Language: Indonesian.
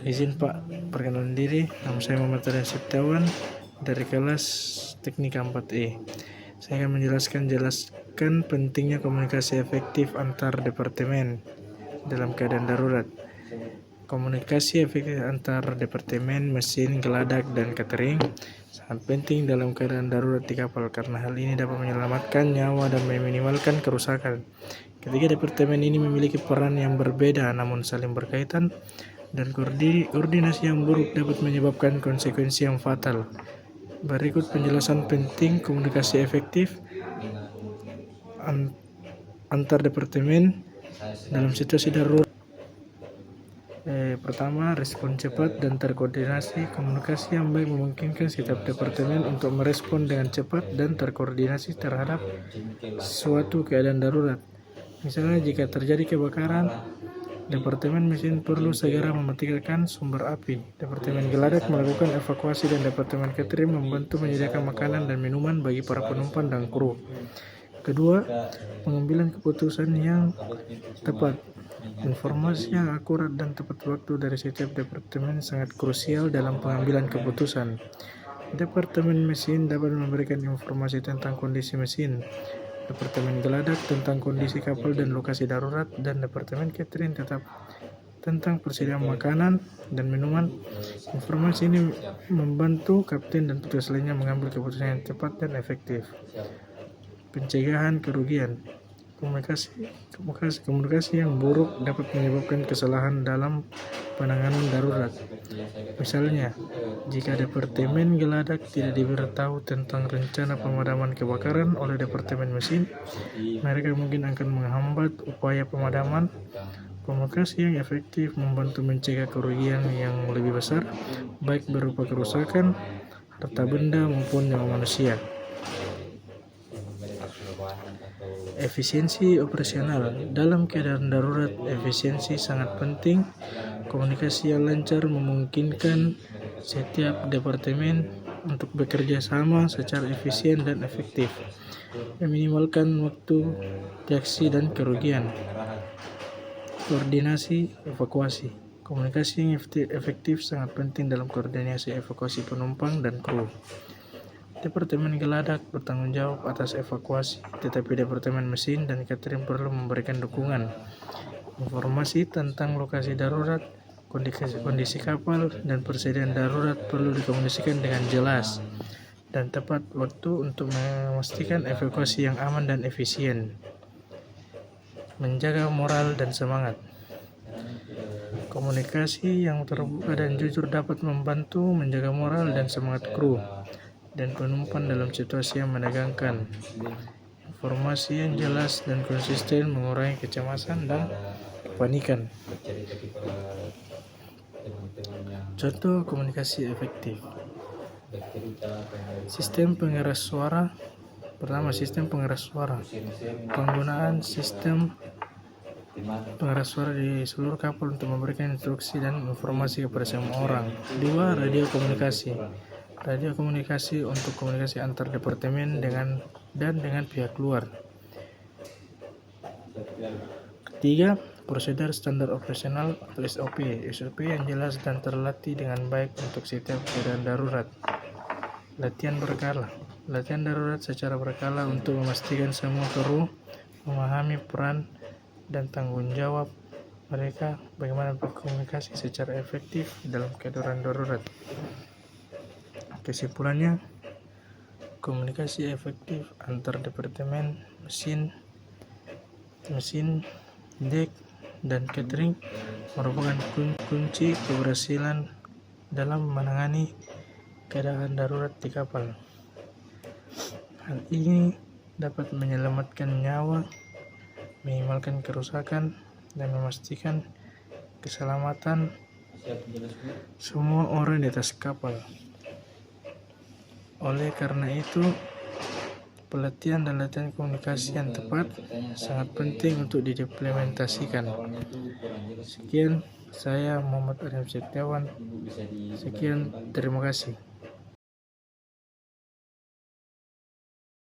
Izin Pak, perkenalan diri, nama saya Muhammad Aryan Setiawan dari kelas Teknik 4E. Saya akan menjelaskan pentingnya komunikasi efektif antar departemen dalam keadaan darurat. Komunikasi efektif antar departemen, mesin, geladak, dan catering sangat penting dalam keadaan darurat di kapal karena hal ini dapat menyelamatkan nyawa dan meminimalkan kerusakan. Ketiga departemen ini memiliki peran yang berbeda namun saling berkaitan, dan koordinasi yang buruk dapat menyebabkan konsekuensi yang fatal. Berikut penjelasan penting komunikasi efektif antar departemen dalam situasi darurat. Pertama, respon cepat dan terkoordinasi. Komunikasi yang baik memungkinkan setiap departemen untuk merespon dengan cepat dan terkoordinasi terhadap suatu keadaan darurat. Misalnya, jika terjadi kebakaran, Departemen mesin perlu segera mematikan sumber api. Departemen geladak melakukan evakuasi dan Departemen catering membantu menyediakan makanan dan minuman bagi para penumpang dan kru. Kedua, pengambilan keputusan yang tepat. Informasi yang akurat dan tepat waktu dari setiap departemen sangat krusial dalam pengambilan keputusan. Departemen mesin dapat memberikan informasi tentang kondisi mesin, Departemen geladak tentang kondisi kapal dan lokasi darurat, dan Departemen catering tetap tentang persediaan makanan dan minuman. Informasi ini membantu kapten dan petugas lainnya mengambil keputusan yang cepat dan efektif. Pencegahan kerugian. Komunikasi yang buruk dapat menyebabkan kesalahan dalam penanganan darurat. Misalnya, jika Departemen geladak tidak diberitahu tentang rencana pemadaman kebakaran oleh Departemen mesin, mereka mungkin akan menghambat upaya pemadaman. Komunikasi yang efektif membantu mencegah kerugian yang lebih besar, baik berupa kerusakan harta benda maupun nyawa manusia. Efisiensi operasional. Dalam keadaan darurat, efisiensi sangat penting. Komunikasi yang lancar memungkinkan setiap departemen untuk bekerja sama secara efisien dan efektif, meminimalkan waktu reaksi dan kerugian. Koordinasi evakuasi. Komunikasi yang efektif sangat penting dalam koordinasi evakuasi penumpang dan kru. Departemen geladak bertanggung jawab atas evakuasi, tetapi Departemen mesin dan catering perlu memberikan dukungan. Informasi tentang lokasi darurat, kondisi kapal, dan persediaan darurat perlu dikomunikasikan dengan jelas dan tepat waktu untuk memastikan evakuasi yang aman dan efisien. Menjaga moral dan semangat. Komunikasi yang terbuka dan jujur dapat membantu menjaga moral dan semangat kru dan penumpang dalam situasi yang menegangkan. Informasi yang jelas dan konsisten mengurangi kecemasan dan kepanikan. Contoh komunikasi efektif. Sistem pengeras suara. Pertama, sistem pengeras suara. Penggunaan sistem pengeras suara di seluruh kapal untuk memberikan instruksi dan informasi kepada semua orang. 2. Radio komunikasi. Radio komunikasi untuk komunikasi antar departemen dengan pihak luar. 3. Prosedur standar operasional atau SOP. SOP yang jelas dan terlatih dengan baik untuk setiap keadaan darurat. Latihan berkala. Latihan darurat secara berkala untuk memastikan semua kru memahami peran dan tanggung jawab mereka bagaimana berkomunikasi secara efektif dalam keadaan darurat. Kesimpulannya, komunikasi efektif antar departemen mesin, dek, dan catering merupakan kunci keberhasilan dalam menangani keadaan darurat di kapal. Hal ini dapat menyelamatkan nyawa, minimalkan kerusakan, dan memastikan keselamatan semua orang di atas kapal. Oleh karena itu, pelatihan dan latihan komunikasi yang tepat sangat penting untuk diimplementasikan. Sekian, saya Muhammad Aryan Setiawan. Sekian, terima kasih.